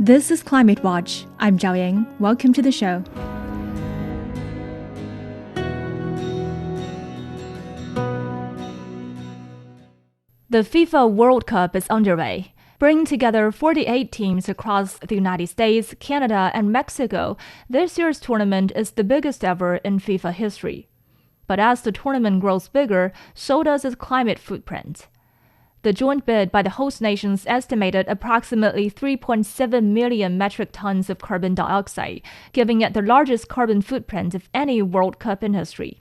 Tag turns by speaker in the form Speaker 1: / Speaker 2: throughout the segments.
Speaker 1: This is Climate Watch. I'm Zhao Ying. Welcome to the show. The FIFA World Cup is underway. Bringing together 48 teams across the United States, Canada, and Mexico, this year's tournament is the biggest ever in FIFA history. But as the tournament grows bigger, so does its climate footprint. The joint bid by the host nations estimated approximately 3.7 million metric tons of carbon dioxide, giving it the largest carbon footprint of any World Cup in history.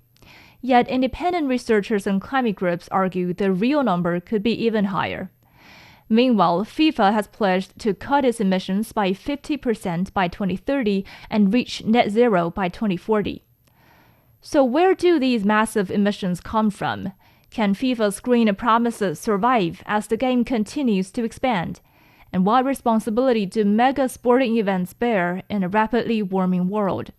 Speaker 1: Yet independent researchers and climate groups argue the real number could be even higher. Meanwhile, FIFA has pledged to cut its emissions by 50% by 2030 and reach net zero by 2040. So where do these massive emissions come from? Can FIFA's green promises survive as the game continues to expand? And what responsibility do mega sporting events bear in a rapidly warming world?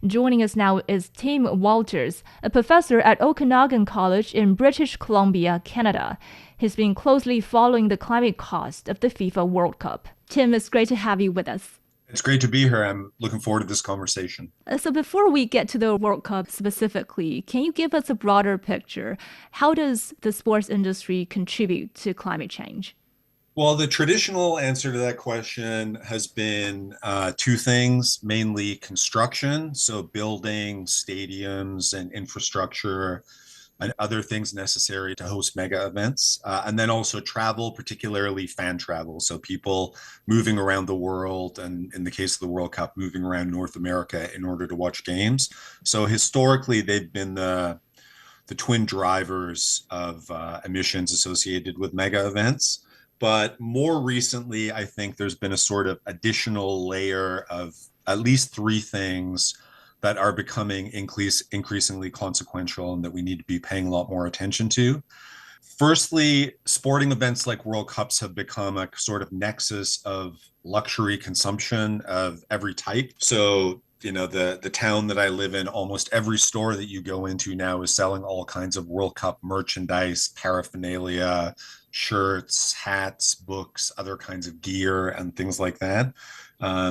Speaker 1: Joining us now is Tim Walters, a professor at Okanagan College in British Columbia, Canada. He's been closely following the climate cost of the FIFA World Cup. Tim, it's great to have you with us.
Speaker 2: It's great to be here. I'm looking forward to this conversation.
Speaker 1: So before we get to the World Cup specifically, can you give us a broader picture? How does the sports industry contribute to climate change?
Speaker 2: Well, the traditional answer to that question has been two things, mainly construction, so building stadiums and infrastructure and other things necessary to host mega events, and then also travel, particularly fan travel, so people moving around the world, and in the case of the World Cup, moving around North America in order to watch games. So historically, they've been the twin drivers of emissions associated with mega events. But more recently, I think there's been a sort of additional layer of at least three things that are becoming increasingly consequential and that we need to be paying a lot more attention to. Firstly, sporting events like World Cups have become a sort of nexus of luxury consumption of every type. So, the town that I live in, almost every store that you go into now is selling all kinds of World Cup merchandise, paraphernalia, shirts, hats, books, other kinds of gear, and things like that.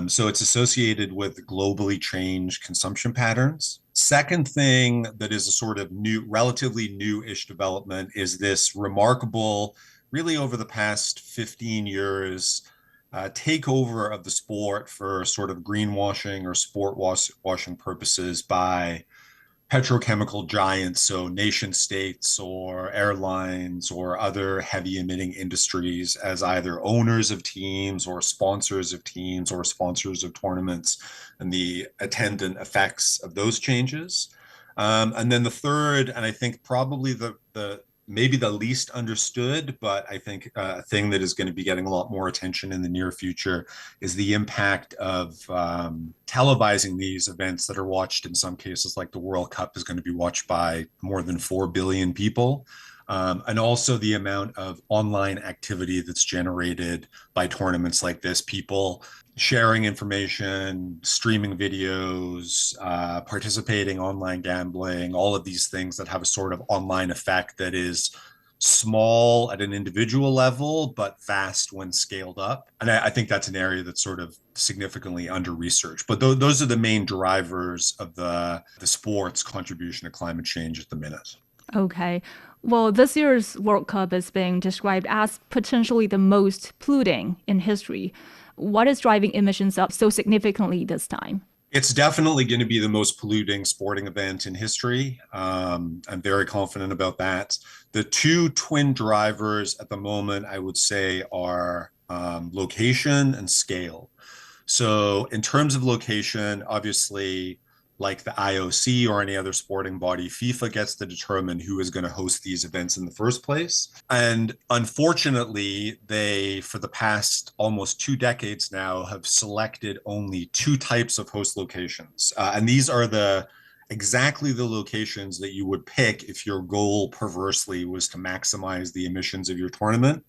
Speaker 2: So it's associated with globally changed consumption patterns. Second thing that is a sort of relatively new-ish development is this remarkable, really over the past 15 years, takeover of the sport for sort of greenwashing or sport washing purposes by petrochemical giants, so nation states or airlines or other heavy emitting industries as either owners of teams or sponsors of teams or sponsors of tournaments, and the attendant effects of those changes. And then the third, and I think probably the maybe the least understood, but I think a thing that is going to be getting a lot more attention in the near future is the impact of televising these events that are watched in some cases, like the World Cup is going to be watched by more than 4 billion people. And also the amount of online activity that's generated by tournaments like this, people sharing information, streaming videos, participating online gambling, all of these things that have a sort of online effect that is small at an individual level, but vast when scaled up. And I think that's an area that's sort of significantly under-researched. But those are the main drivers of the sport's contribution to climate change at the minute.
Speaker 1: Okay. Well, this year's World Cup is being described as potentially the most polluting in history. What is driving emissions up so significantly this time?
Speaker 2: It's definitely going to be the most polluting sporting event in history. I'm very confident about that. The two twin drivers at the moment, I would say, are location and scale. So in terms of location, obviously, like the IOC or any other sporting body, FIFA gets to determine who is going to host these events in the first place. And unfortunately, they, for the past almost 2 decades now, have selected only two types of host locations. And these are exactly the locations that you would pick if your goal perversely was to maximize the emissions of your tournament.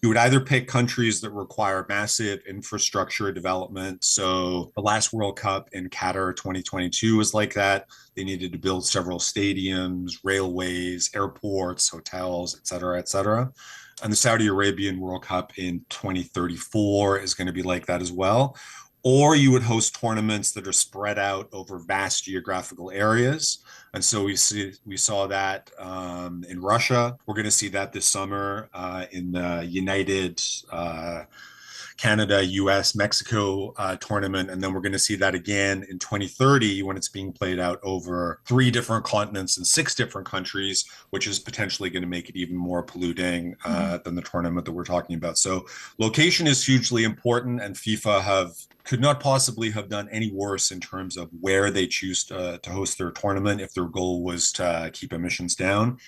Speaker 2: You would either pick countries that require massive infrastructure development. So the last World Cup in Qatar 2022 was like that. They needed to build several stadiums, railways, airports, hotels, et cetera, et cetera. And the Saudi Arabian World Cup in 2034 is going to be like that as well. Or you would host tournaments that are spread out over vast geographical areas. And so we saw that in Russia. We're going to see that this summer in the United Canada, US, Mexico tournament. And then we're going to see that again in 2030 when it's being played out over 3 different continents and 6 different countries, which is potentially going to make it even more polluting than the tournament that we're talking about. So location is hugely important, and FIFA could not possibly have done any worse in terms of where they choose to host their tournament if their goal was to keep emissions down.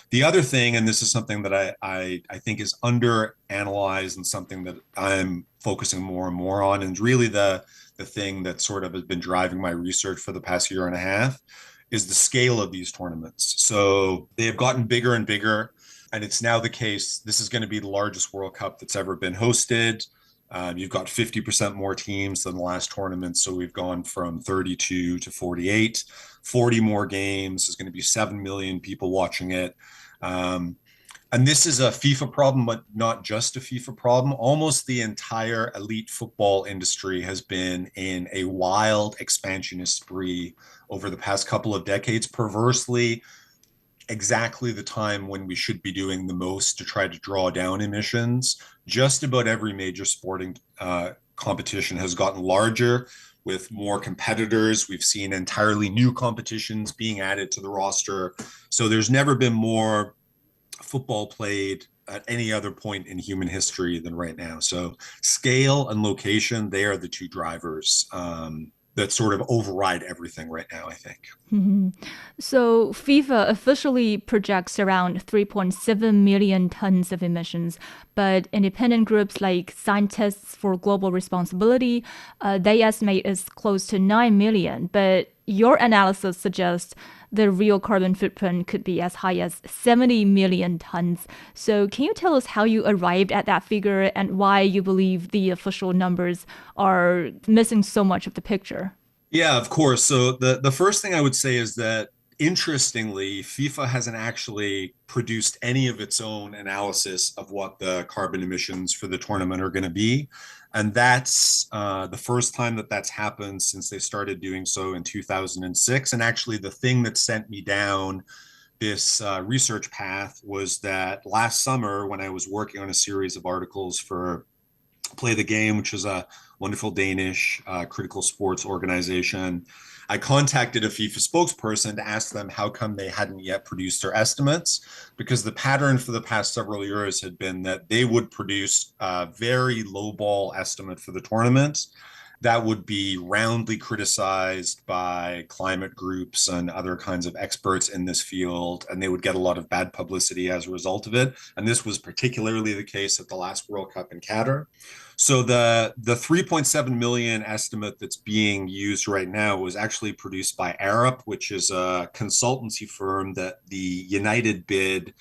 Speaker 2: The other thing, and this is something that I think is under analyzed and something that I'm focusing more and more on, and really the thing that sort of has been driving my research for the past year and a half, is the scale of these tournaments. So they have gotten bigger and bigger, and it's now the case. This is going to be the largest World Cup that's ever been hosted. You've got 50% more teams than the last tournament. So we've gone from 32 to 48, 40 more games. There's going to be 7 million people watching it. And this is a FIFA problem, but not just a FIFA problem. Almost the entire elite football industry has been in a wild expansionist spree over the past couple of decades, perversely exactly the time when we should be doing the most to try to draw down emissions. Just about every major sporting competition has gotten larger with more competitors. We've seen entirely new competitions being added to the roster. So there's never been more football played at any other point in human history than right now. So scale and location, they are the 2 drivers that sort of override everything right now, I think.
Speaker 1: Mm-hmm. So FIFA officially projects around 3.7 million tons of emissions, but independent groups like Scientists for Global Responsibility, they estimate it's close to 9 million. But your analysis suggests the real carbon footprint could be as high as 70 million tons. So can you tell us how you arrived at that figure and why you believe the official numbers are missing so much of the picture?
Speaker 2: Yeah, of course. So the first thing I would say is that, interestingly, FIFA hasn't actually produced any of its own analysis of what the carbon emissions for the tournament are going to be. And that's the first time that that's happened since they started doing so in 2006. And actually, the thing that sent me down this research path was that last summer, when I was working on a series of articles for Play the Game, which is a wonderful Danish critical sports organization, I contacted a FIFA spokesperson to ask them how come they hadn't yet produced their estimates, because the pattern for the past several years had been that they would produce a very lowball estimate for the tournament that would be roundly criticized by climate groups and other kinds of experts in this field, and they would get a lot of bad publicity as a result of it. And this was particularly the case at the last World Cup in Qatar. So the 3.7 million estimate that's being used right now was actually produced by Arup, which is a consultancy firm that the United bid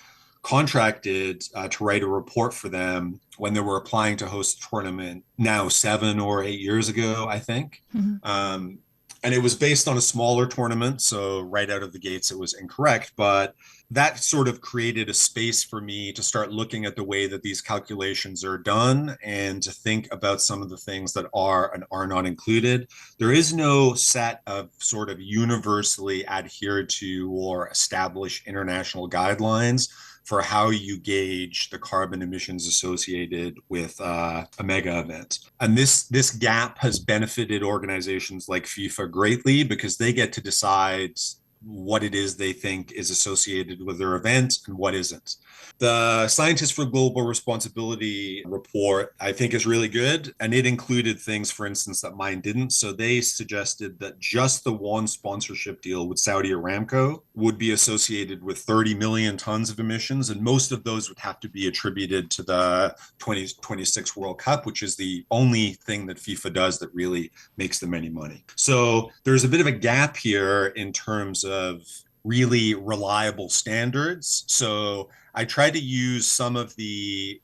Speaker 2: contracted to write a report for them when they were applying to host a tournament now 7 or 8 years ago, I think. Mm-hmm. And it was based on a smaller tournament. So right out of the gates, it was incorrect. But that sort of created a space for me to start looking at the way that these calculations are done and to think about some of the things that are and are not included. There is no set of sort of universally adhered to or established international guidelines for how you gauge the carbon emissions associated with a mega event. And this gap has benefited organizations like FIFA greatly because they get to decide what it is they think is associated with their event and what isn't. The Scientists for Global Responsibility report, I think, is really good. And it included things, for instance, that mine didn't. So they suggested that just the one sponsorship deal with Saudi Aramco would be associated with 30 million tons of emissions. And most of those would have to be attributed to the 2026 World Cup, which is the only thing that FIFA does that really makes them any money. So there's a bit of a gap here in terms of really reliable standards. So I tried to use some of the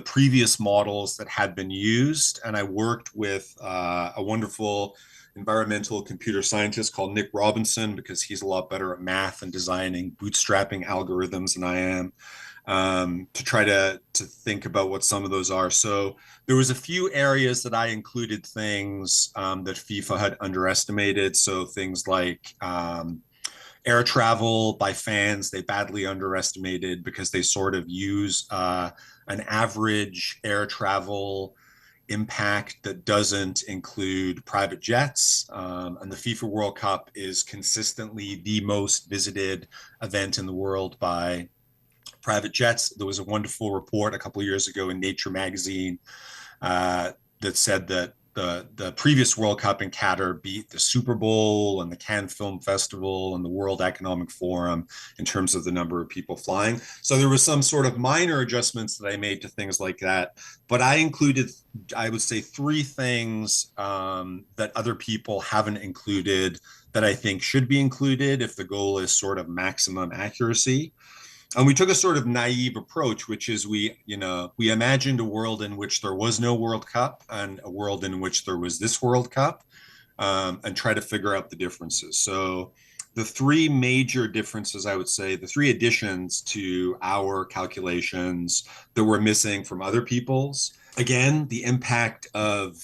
Speaker 2: previous models that had been used, and I worked with a wonderful environmental computer scientist called Nick Robinson because he's a lot better at math and designing bootstrapping algorithms than I am, to try to think about what some of those are. So there was a few areas that I included things that FIFA had underestimated. So things like air travel by fans, they badly underestimated because they sort of use an average air travel impact that doesn't include private jets. And the FIFA World Cup is consistently the most visited event in the world by private jets. There was a wonderful report a couple of years ago in Nature magazine that said that the previous World Cup in Qatar beat the Super Bowl and the Cannes Film Festival and the World Economic Forum in terms of the number of people flying. So there was some sort of minor adjustments that I made to things like that. But I included, I would say, three things that other people haven't included that I think should be included if the goal is sort of maximum accuracy. And we took a sort of naive approach, which is we imagined a world in which there was no World Cup and a world in which there was this World Cup, and try to figure out the differences. So the three major differences, I would say, the three additions to our calculations that were missing from other people's. Again, the impact of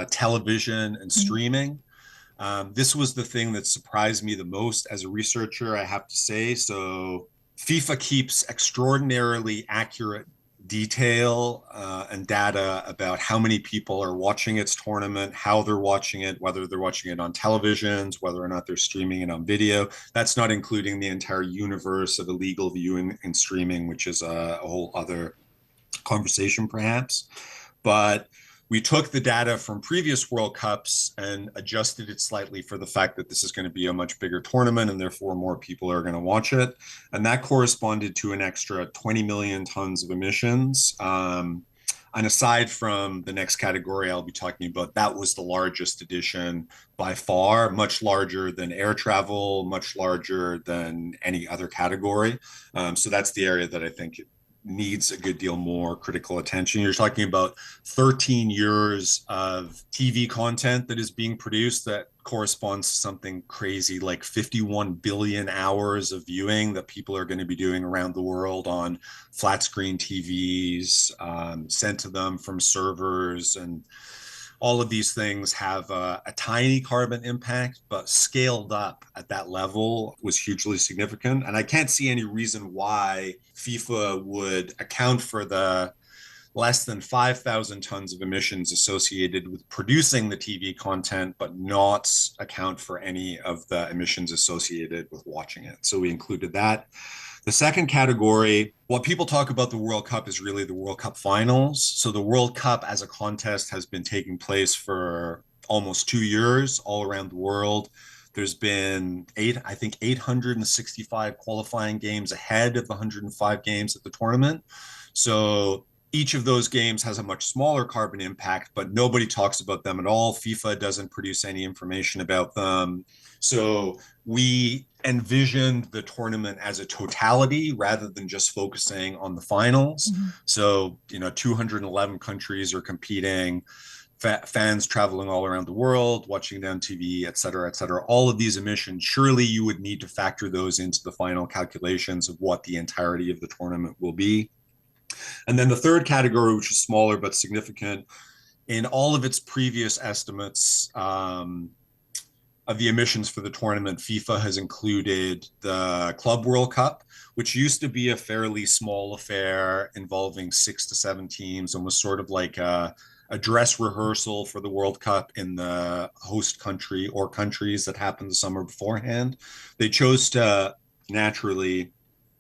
Speaker 2: television and streaming. This was the thing that surprised me the most as a researcher, I have to say. So FIFA keeps extraordinarily accurate detail and data about how many people are watching its tournament, how they're watching it, whether they're watching it on televisions, whether or not they're streaming it on video. That's not including the entire universe of illegal viewing and streaming, which is a whole other conversation, perhaps. But we took the data from previous World Cups and adjusted it slightly for the fact that this is going to be a much bigger tournament and therefore more people are going to watch it. And that corresponded to an extra 20 million tons of emissions. And aside from the next category I'll be talking about, that was the largest addition by far, much larger than air travel, much larger than any other category. So that's the area that I think needs a good deal more critical attention. You're talking about 13 years of TV content that is being produced that corresponds to something crazy like 51 billion hours of viewing that people are going to be doing around the world on flat screen TVs, sent to them from servers. And all of these things have a tiny carbon impact, but scaled up at that level was hugely significant. And I can't see any reason why FIFA would account for the less than 5,000 tons of emissions associated with producing the TV content, but not account for any of the emissions associated with watching it. So we included that. The second category, what people talk about the World Cup is really the World Cup finals. So the World Cup as a contest has been taking place for almost 2 years all around the world. There's been I think 865 qualifying games ahead of the 105 games at the tournament. So each of those games has a much smaller carbon impact, but nobody talks about them at all. FIFA doesn't produce any information about them. So we envisioned the tournament as a totality rather than just focusing on the finals. Mm-hmm. So, 211 countries are competing, fans traveling all around the world, watching it on TV, et cetera, et cetera. All of these emissions, surely you would need to factor those into the final calculations of what the entirety of the tournament will be. And then the third category, which is smaller but significant, in all of its previous estimates of the emissions for the tournament, FIFA has included the Club World Cup, which used to be a fairly small affair involving 6 to 7 teams and was sort of like a dress rehearsal for the World Cup in the host country or countries that happened the summer beforehand. They chose to naturally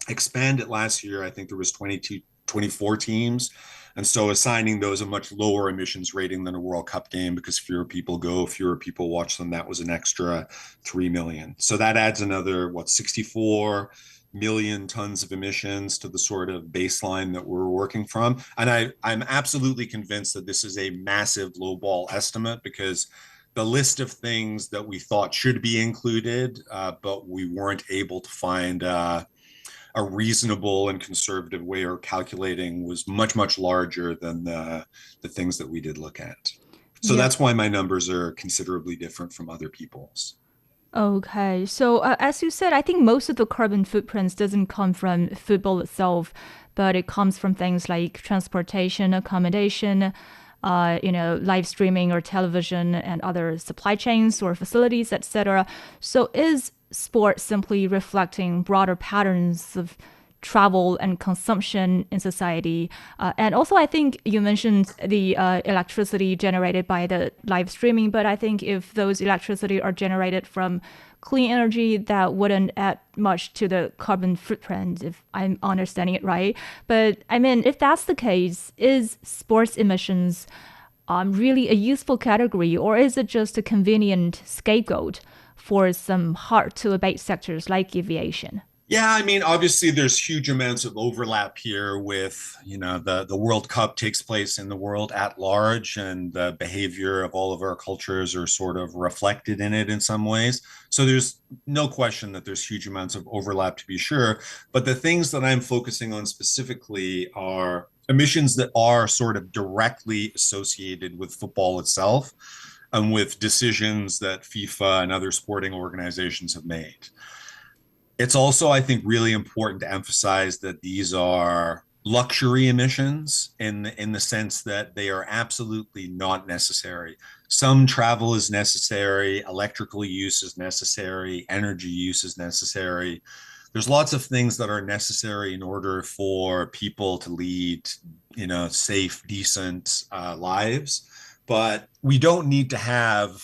Speaker 2: expand it last year. I think there was 24 teams. And so assigning those a much lower emissions rating than a World Cup game, because fewer people go, fewer people watch them, that was an extra 3 million. So that adds another, 64 million tons of emissions to the sort of baseline that we're working from. And I'm absolutely convinced that this is a massive lowball estimate, because the list of things that we thought should be included, but we weren't able to find a reasonable and conservative way of calculating was much, much larger than the things that we did look at. So
Speaker 1: Yeah.
Speaker 2: that's why my numbers are considerably different from other people's.
Speaker 1: Okay. So, as you said, I think most of the carbon footprints doesn't come from football itself, but it comes from things like transportation, accommodation, live streaming or television and other supply chains or facilities, etc. So, is sport simply reflecting broader patterns of travel and consumption in society? And also, I think you mentioned the electricity generated by the live streaming, but I think if those electricity are generated from clean energy, that wouldn't add much to the carbon footprint, if I'm understanding it right. But I mean, if that's the case, is sports emissions really a useful category, or is it just a convenient scapegoat for some hard to abate sectors like aviation?
Speaker 2: Yeah, I mean, obviously there's huge amounts of overlap here with, the World Cup takes place in the world at large, and the behavior of all of our cultures are sort of reflected in it in some ways. So there's no question that there's huge amounts of overlap to be sure. But the things that I'm focusing on specifically are emissions that are sort of directly associated with football itself and with decisions that FIFA and other sporting organizations have made. It's also, I think, really important to emphasize that these are luxury emissions in the sense that they are absolutely not necessary. Some travel is necessary, electrical use is necessary, energy use is necessary. There's lots of things that are necessary in order for people to lead, safe, decent lives. But we don't need to have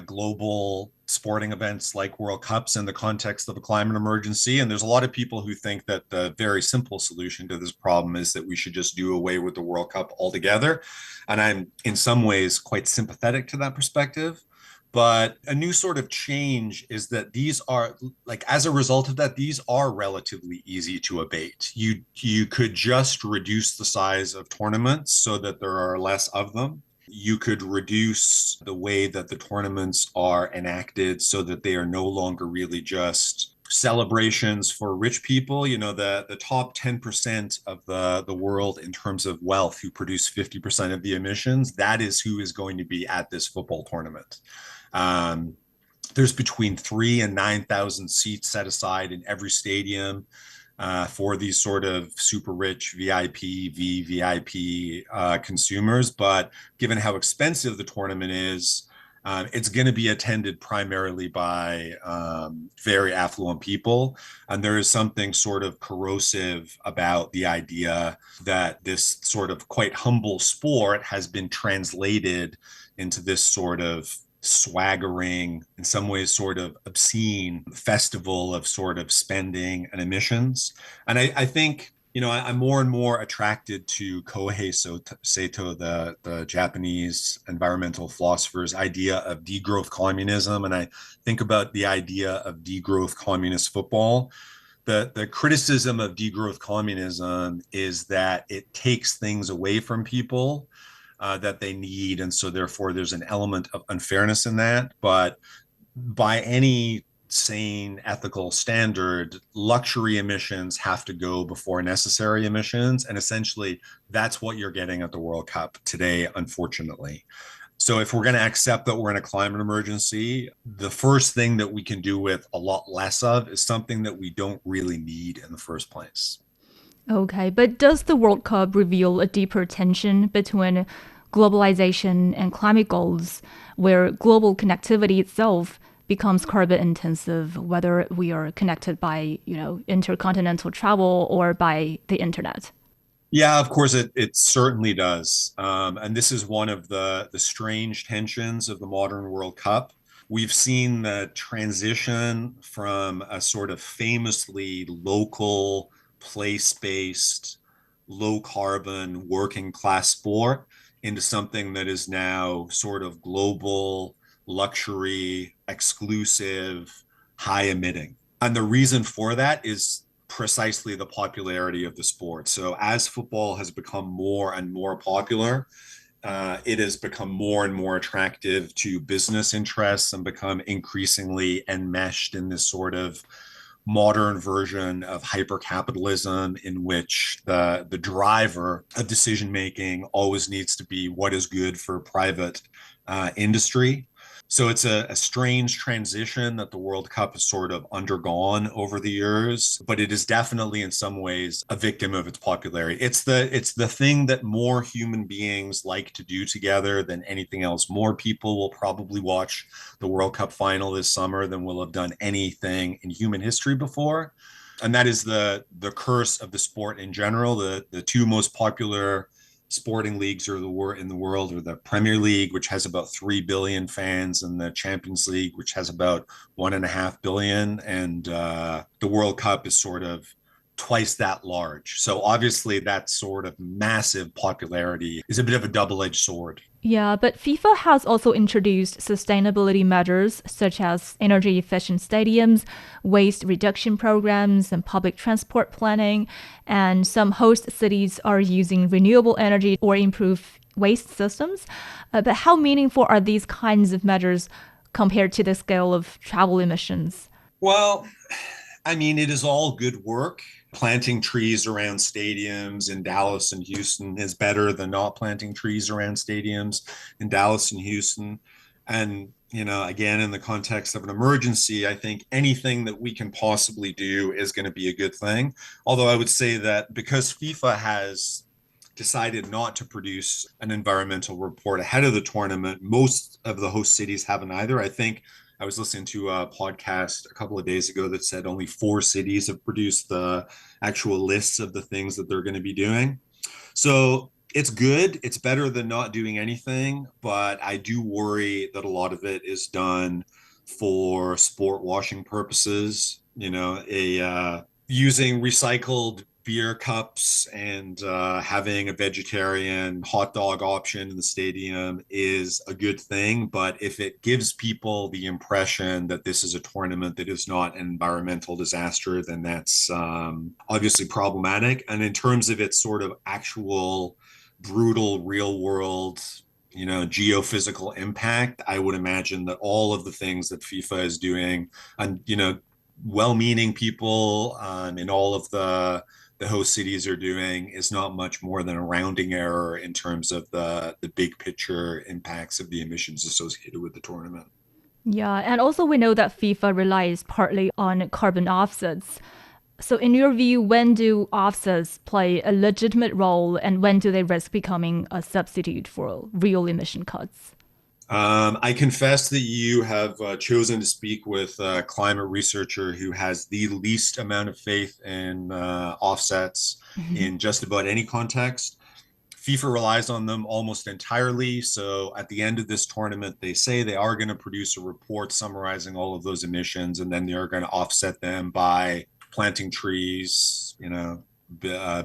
Speaker 2: global sporting events like World Cups in the context of a climate emergency. And there's a lot of people who think that the very simple solution to this problem is that we should just do away with the World Cup altogether. And I'm in some ways quite sympathetic to that perspective. But a new sort of change is that these are, like, as a result of that, these are relatively easy to abate. You could just reduce the size of tournaments so that there are less of them. You could reduce the way that the tournaments are enacted so that they are no longer really just celebrations for rich people. The top 10% of the world in terms of wealth, who produce 50% of the emissions, that is who is going to be at this football tournament. There's between 3 and 9,000 seats set aside in every stadium for these sort of super rich VIP, VVIP consumers. But given how expensive the tournament is, it's going to be attended primarily by very affluent people. And there is something sort of corrosive about the idea that this sort of quite humble sport has been translated into this sort of swaggering, in some ways sort of obscene festival of sort of spending and emissions. And I think, I'm more and more attracted to Kohei Sato, the Japanese environmental philosopher's idea of degrowth communism. And I think about the idea of degrowth communist football. The criticism of degrowth communism is that it takes things away from people that they need. And so therefore there's an element of unfairness in that. But by any sane ethical standard, luxury emissions have to go before necessary emissions. And essentially that's what you're getting at the World Cup today, unfortunately. So if we're going to accept that we're in a climate emergency, the first thing that we can do with a lot less of is something that we don't really need in the first place.
Speaker 1: Okay, but does the World Cup reveal a deeper tension between globalization and climate goals, where global connectivity itself becomes carbon intensive, whether we are connected by, intercontinental travel or by the internet?
Speaker 2: Yeah, of course, it certainly does. And this is one of the strange tensions of the modern World Cup. We've seen the transition from a sort of famously local, place-based, low carbon, working class sport into something that is now sort of global, luxury, exclusive, high emitting. And the reason for that is precisely the popularity of the sport. So as football has become more and more popular, it has become more and more attractive to business interests and become increasingly enmeshed in this sort of modern version of hypercapitalism in which the driver of decision making always needs to be what is good for private industry. So it's a strange transition that the World Cup has sort of undergone over the years, but it is definitely in some ways a victim of its popularity. It's the thing that more human beings like to do together than anything else. More people will probably watch the World Cup final this summer than will have done anything in human history before. And that is the curse of the sport in general. The two most popular sporting leagues are in the world are the Premier League, which has about 3 billion fans, and the Champions League, which has about 1.5 billion. And the World Cup is sort of twice that large. So obviously that sort of massive popularity is a bit of a double-edged sword.
Speaker 1: Yeah, but FIFA has also introduced sustainability measures such as energy efficient stadiums, waste reduction programs, and public transport planning. And some host cities are using renewable energy or improve waste systems. But how meaningful are these kinds of measures compared to the scale of travel emissions?
Speaker 2: Well, I mean, it is all good work. Planting trees around stadiums in Dallas and Houston is better than not planting trees around stadiums in Dallas and Houston. And, again, in the context of an emergency, I think anything that we can possibly do is going to be a good thing. Although I would say that because FIFA has decided not to produce an environmental report ahead of the tournament, most of the host cities haven't either. I think I was listening to a podcast a couple of days ago that said only 4 cities have produced the actual lists of the things that they're going to be doing. So it's good. It's better than not doing anything, but I do worry that a lot of it is done for sport washing purposes. Using recycled beer cups and having a vegetarian hot dog option in the stadium is a good thing. But if it gives people the impression that this is a tournament that is not an environmental disaster, then that's obviously problematic. And in terms of its sort of actual brutal real world geophysical impact, I would imagine that all of the things that FIFA is doing, and well-meaning people in all of the host cities are doing, is not much more than a rounding error in terms of the big picture impacts of the emissions associated with the tournament.
Speaker 1: Yeah, and also we know that FIFA relies partly on carbon offsets. So, in your view, when do offsets play a legitimate role and when do they risk becoming a substitute for real emission cuts?
Speaker 2: I confess that you have chosen to speak with a climate researcher who has the least amount of faith in offsets in just about any context. FIFA relies on them almost entirely. So at the end of this tournament, they say they are going to produce a report summarizing all of those emissions, and then they are going to offset them by planting trees,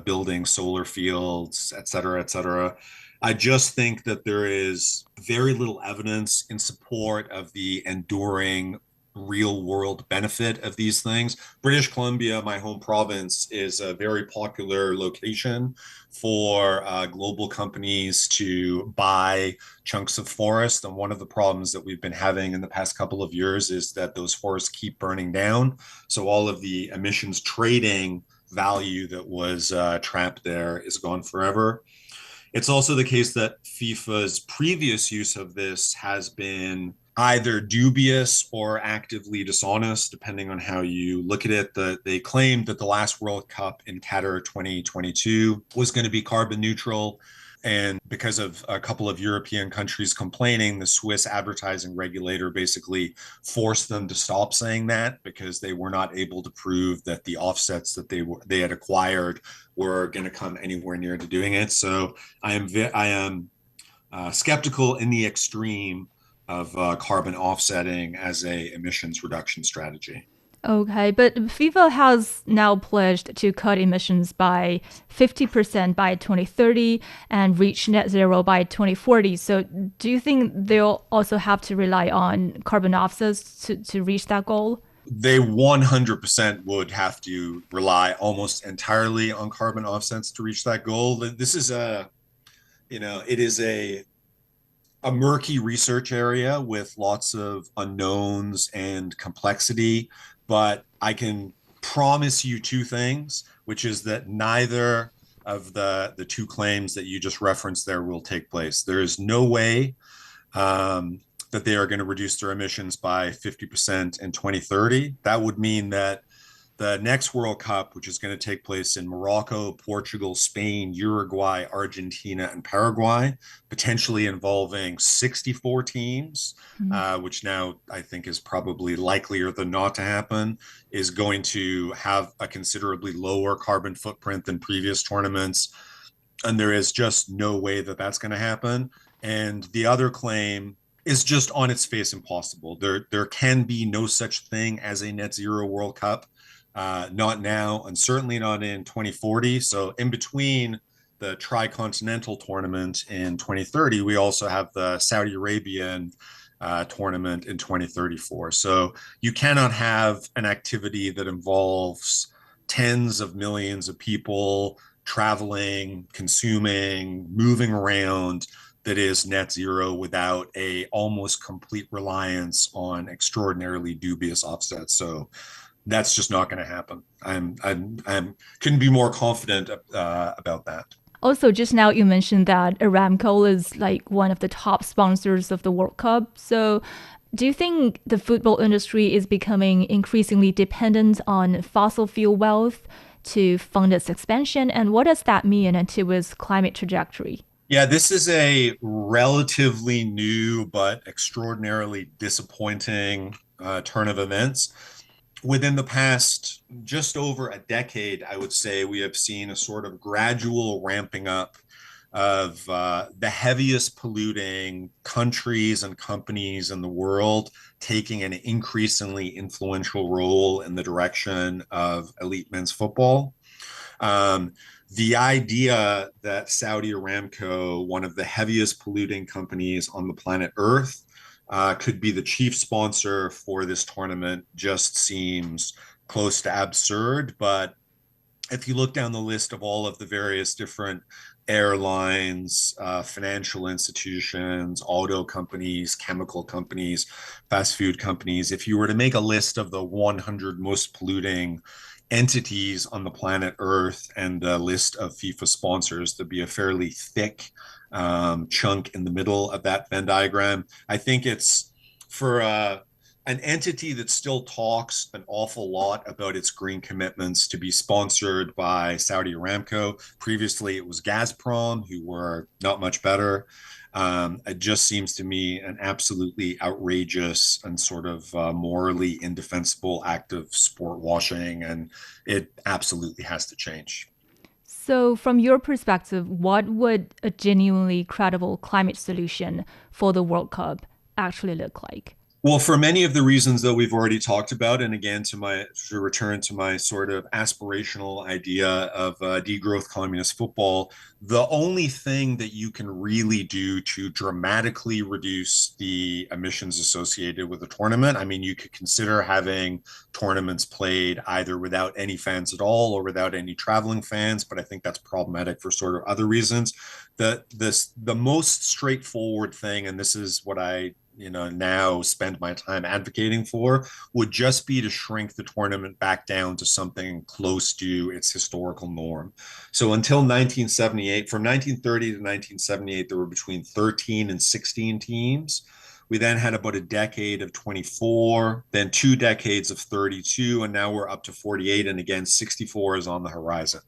Speaker 2: building solar fields, et cetera, et cetera. I just think that there is very little evidence in support of the enduring real world benefit of these things. British Columbia, my home province, is a very popular location for global companies to buy chunks of forest. And one of the problems that we've been having in the past couple of years is that those forests keep burning down. So all of the emissions trading value that was trapped there is gone forever. It's also the case that FIFA's previous use of this has been either dubious or actively dishonest, depending on how you look at it. They claimed that the last World Cup in Qatar 2022 was going to be carbon neutral. And because of a couple of European countries complaining, the Swiss advertising regulator basically forced them to stop saying that because they were not able to prove that the offsets that they had acquired were going to come anywhere near to doing it. So I am skeptical in the extreme of carbon offsetting as a emissions reduction strategy.
Speaker 1: Okay, but FIFA has now pledged to cut emissions by 50% by 2030 and reach net zero by 2040. So, do you think they'll also have to rely on carbon offsets to reach that goal?
Speaker 2: They 100% would have to rely almost entirely on carbon offsets to reach that goal. It is a murky research area with lots of unknowns and complexity, but I can promise you two things, which is that neither of the two claims that you just referenced there will take place. There is no way that they are going to reduce their emissions by 50% in 2030. That would mean that the next World Cup, which is going to take place in Morocco, Portugal, Spain, Uruguay, Argentina, and Paraguay, potentially involving 64 teams, which now I think is probably likelier than not to happen, is going to have a considerably lower carbon footprint than previous tournaments. And there is just no way that that's going to happen. And the other claim is just on its face impossible. There can be no such thing as a net zero World Cup, not now, and certainly not in 2040. So in between the Tricontinental tournament in 2030, we also have the Saudi Arabian tournament in 2034. So you cannot have an activity that involves tens of millions of people traveling, consuming, moving around that is net zero without a almost complete reliance on extraordinarily dubious offsets. So that's just not going to happen. I'm couldn't be more confident about that.
Speaker 1: Also, just now you mentioned that Aramco is like one of the top sponsors of the World Cup. So, do you think the football industry is becoming increasingly dependent on fossil fuel wealth to fund its expansion? And what does that mean to its climate trajectory?
Speaker 2: Yeah, this is a relatively new but extraordinarily disappointing turn of events. Within the past just over a decade, I would say we have seen a sort of gradual ramping up of the heaviest polluting countries and companies in the world taking an increasingly influential role in the direction of elite men's football. Um, the idea that Saudi Aramco, one of the heaviest polluting companies on the planet Earth, could be the chief sponsor for this tournament just seems close to absurd. But if you look down the list of all of the various different airlines, financial institutions, auto companies, chemical companies, fast food companies, if you were to make a list of the 100 most polluting entities on the planet Earth and a list of FIFA sponsors, there'd be a fairly thick chunk in the middle of that Venn diagram. I think it's for an entity that still talks an awful lot about its green commitments to be sponsored by Saudi Aramco. Previously, it was Gazprom, who were not much better. It just seems to me an absolutely outrageous and sort of morally indefensible act of sport washing, and it absolutely has to change.
Speaker 1: So, from your perspective, what would a genuinely credible climate solution for the World Cup actually look like?
Speaker 2: Well, for many of the reasons that we've already talked about, and again, to return to my sort of aspirational idea of degrowth communist football, the only thing that you can really do to dramatically reduce the emissions associated with a tournament, I mean, you could consider having tournaments played either without any fans at all or without any traveling fans, but I think that's problematic for sort of other reasons. The most straightforward thing, and this is what I now spend my time advocating for, would just be to shrink the tournament back down to something close to its historical norm. So until 1978, from 1930 to 1978, there were between 13 and 16 teams. We then had about a decade of 24, then 2 decades of 32, and now we're up to 48. And again, 64 is on the horizon.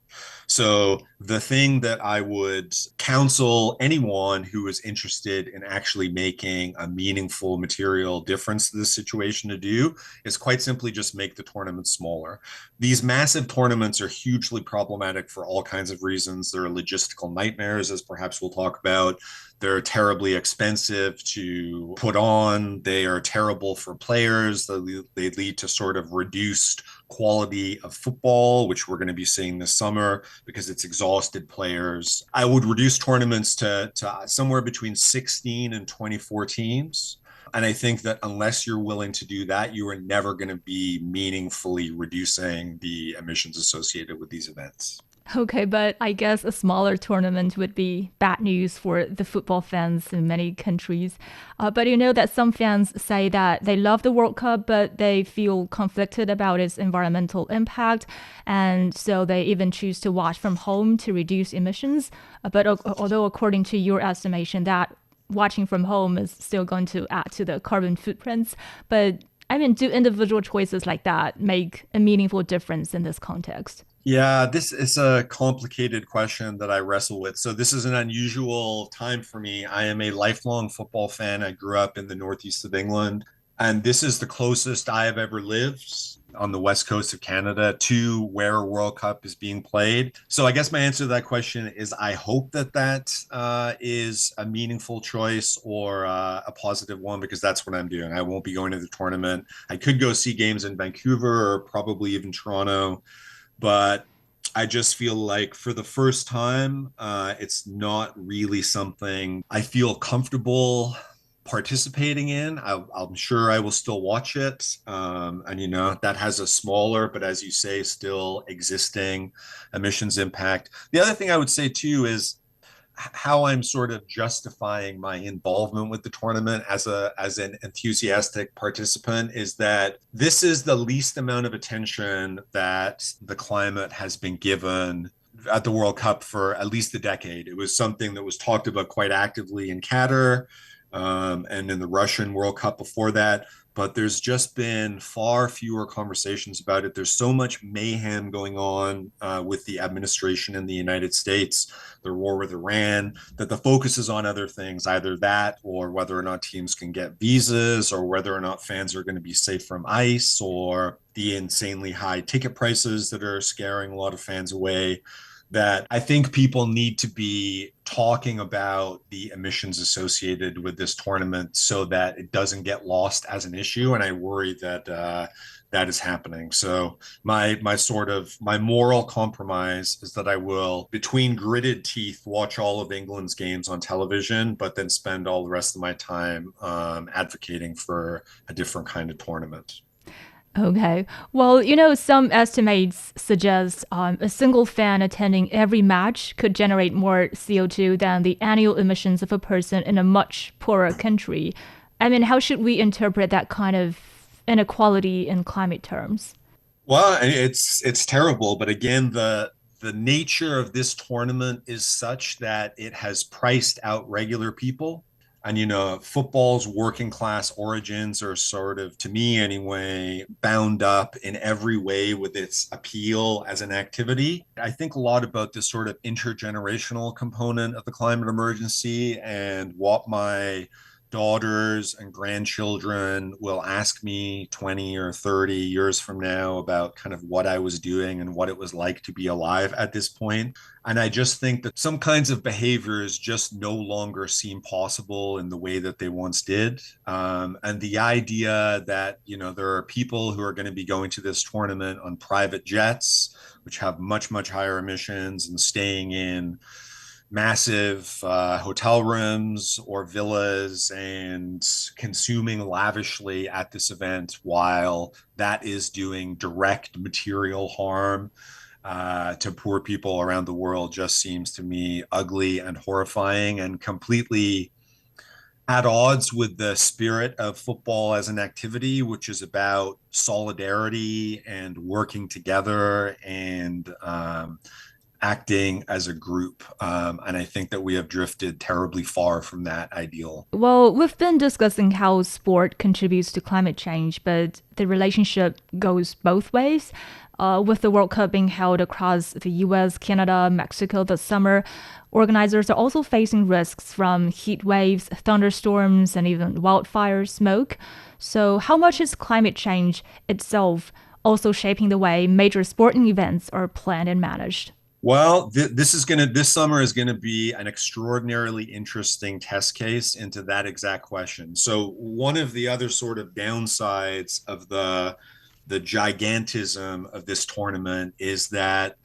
Speaker 2: So the thing that I would counsel anyone who is interested in actually making a meaningful material difference to this situation to do is quite simply just make the tournament smaller. These massive tournaments are hugely problematic for all kinds of reasons. They're logistical nightmares, as perhaps we'll talk about. They're terribly expensive to put on. They are terrible for players. They lead to sort of reduced quality of football, which we're going to be seeing this summer because it's exhausted players. I would reduce tournaments to somewhere between 16 and 24 teams. And I think that unless you're willing to do that, you are never going to be meaningfully reducing the emissions associated with these events.
Speaker 1: Okay, but I guess a smaller tournament would be bad news for the football fans in many countries. But you know that some fans say that they love the World Cup, but they feel conflicted about its environmental impact. And so they even choose to watch from home to reduce emissions. Although, according to your estimation, that watching from home is still going to add to the carbon footprints. But I mean, do individual choices like that make a meaningful difference in this context?
Speaker 2: Yeah, this is a complicated question that I wrestle with. So, this is an unusual time for me. I am a lifelong football fan. I grew up in the northeast of England, and this is the closest I have ever lived on the west coast of Canada to where a World Cup is being played. So, I guess my answer to that question is I hope that is a meaningful choice or a positive one because that's what I'm doing. I won't be going to the tournament. I could go see games in Vancouver or probably even Toronto, but I just feel like for the first time, it's not really something I feel comfortable participating in. I'm sure I will still watch it. And, that has a smaller, but as you say, still existing emissions impact. The other thing I would say too is how I'm sort of justifying my involvement with the tournament as an enthusiastic participant is that this is the least amount of attention that the climate has been given at the World Cup for at least a decade. It was something that was talked about quite actively in Qatar, and in the Russian World Cup before that. But there's just been far fewer conversations about it. There's so much mayhem going on with the administration in the United States, the war with Iran, that the focus is on other things, either that or whether or not teams can get visas or whether or not fans are going to be safe from ice or the insanely high ticket prices that are scaring a lot of fans away. That I think people need to be talking about the emissions associated with this tournament so that it doesn't get lost as an issue. And I worry that that is happening. So my moral compromise is that I will, between gritted teeth, watch all of England's games on television, but then spend all the rest of my time advocating for a different kind of tournament.
Speaker 1: Okay. Well, some estimates suggest a single fan attending every match could generate more CO2 than the annual emissions of a person in a much poorer country. I mean, how should we interpret that kind of inequality in climate terms?
Speaker 2: Well, it's terrible, but again, the nature of this tournament is such that it has priced out regular people. And football's working class origins are sort of, to me anyway, bound up in every way with its appeal as an activity. I think a lot about this sort of intergenerational component of the climate emergency and what my daughters and grandchildren will ask me 20 or 30 years from now about kind of what I was doing and what it was like to be alive at this point. And I just think that some kinds of behaviors just no longer seem possible in the way that they once did. And the idea that, there are people who are going to be going to this tournament on private jets, which have much, much higher emissions and staying in massive hotel rooms or villas and consuming lavishly at this event while that is doing direct material harm to poor people around the world just seems to me ugly and horrifying and completely at odds with the spirit of football as an activity, which is about solidarity and working together and acting as a group. And I think that we have drifted terribly far from that ideal.
Speaker 1: Well, we've been discussing how sport contributes to climate change, but the relationship goes both ways. With the World Cup being held across the US, Canada, Mexico this summer, organizers are also facing risks from heat waves, thunderstorms, and even wildfire smoke. So, how much is climate change itself also shaping the way major sporting events are planned and managed?
Speaker 2: Well, this summer is gonna be an extraordinarily interesting test case into that exact question. So one of the other sort of downsides of the gigantism of this tournament is that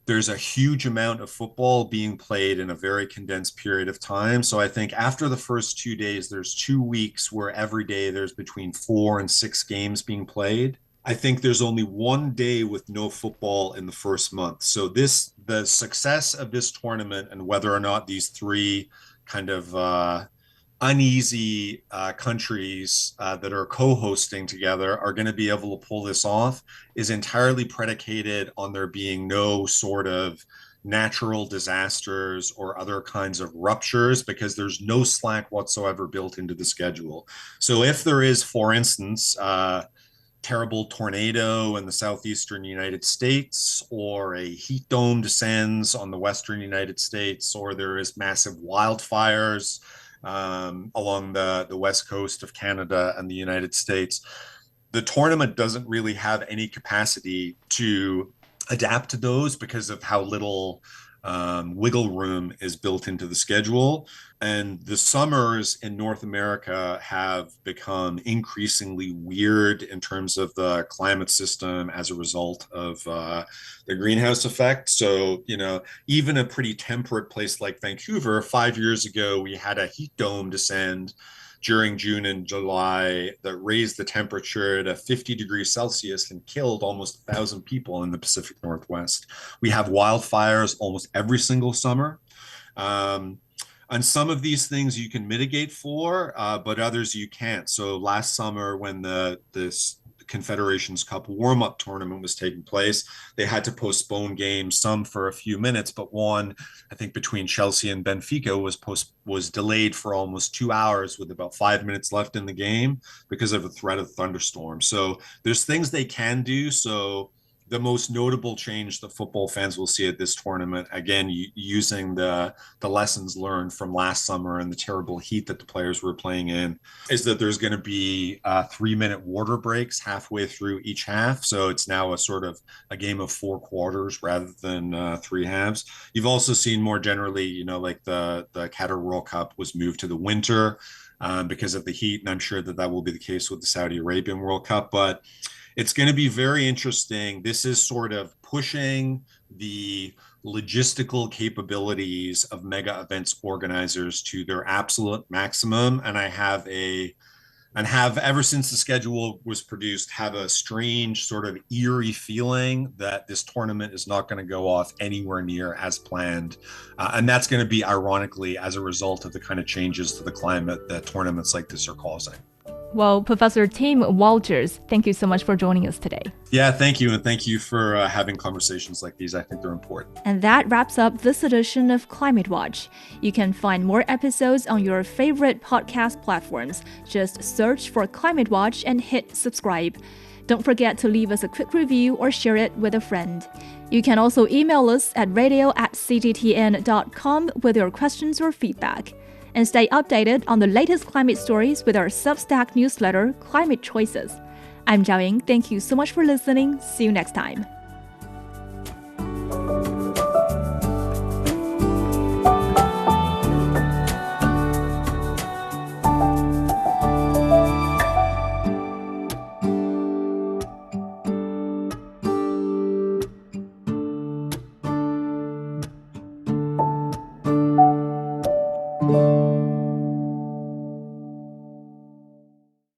Speaker 2: there's a huge amount of football being played in a very condensed period of time. So I think after the first 2 days, there's 2 weeks where every day there's between 4 and 6 games being played. I think there's only one day with no football in the first month. So the success of this tournament and whether or not these three kind of uneasy countries that are co-hosting together are going to be able to pull this off is entirely predicated on there being no sort of natural disasters or other kinds of ruptures because there's no slack whatsoever built into the schedule. So if there is, for instance, terrible tornado in the southeastern United States, or a heat dome descends on the western United States, or there is massive wildfires along the west coast of Canada and the United States, the tournament doesn't really have any capacity to adapt to those because of how little wiggle room is built into the schedule. And the summers in North America have become increasingly weird in terms of the climate system as a result of the greenhouse effect. So, even a pretty temperate place like Vancouver, 5 years ago, we had a heat dome descend during June and July that raised the temperature to 50 degrees Celsius and killed almost 1,000 people in the Pacific Northwest. We have wildfires almost every single summer. And some of these things you can mitigate for, but others you can't. So last summer, when this Confederations Cup warm-up tournament was taking place, they had to postpone games, some for a few minutes, but one, I think between Chelsea and Benfica, was delayed for almost 2 hours with about 5 minutes left in the game because of a threat of thunderstorm. So there's things they can do. So the most notable change that football fans will see at this tournament, again, using the lessons learned from last summer and the terrible heat that the players were playing in, is that there's going to be 3-minute water breaks halfway through each half. So it's now a sort of a game of 4 quarters rather than 3 halves. You've also seen more generally, like the Qatar World Cup was moved to the winter because of the heat, and I'm sure that will be the case with the Saudi Arabian World Cup. But it's going to be very interesting. This is sort of pushing the logistical capabilities of mega events organizers to their absolute maximum. And have ever since the schedule was produced, have a strange sort of eerie feeling that this tournament is not going to go off anywhere near as planned. And that's going to be ironically as a result of the kind of changes to the climate that tournaments like this are causing.
Speaker 1: Well, Professor Tim Walters, thank you so much for joining us today.
Speaker 2: Yeah, thank you. And thank you for having conversations like these. I think they're important.
Speaker 1: And that wraps up this edition of Climate Watch. You can find more episodes on your favorite podcast platforms. Just search for Climate Watch and hit subscribe. Don't forget to leave us a quick review or share it with a friend. You can also email us at radio@cgtn.com with your questions or feedback. And stay updated on the latest climate stories with our Substack newsletter, Climate Choices. I'm Zhao Ying. Thank you so much for listening. See you next time. Thank you.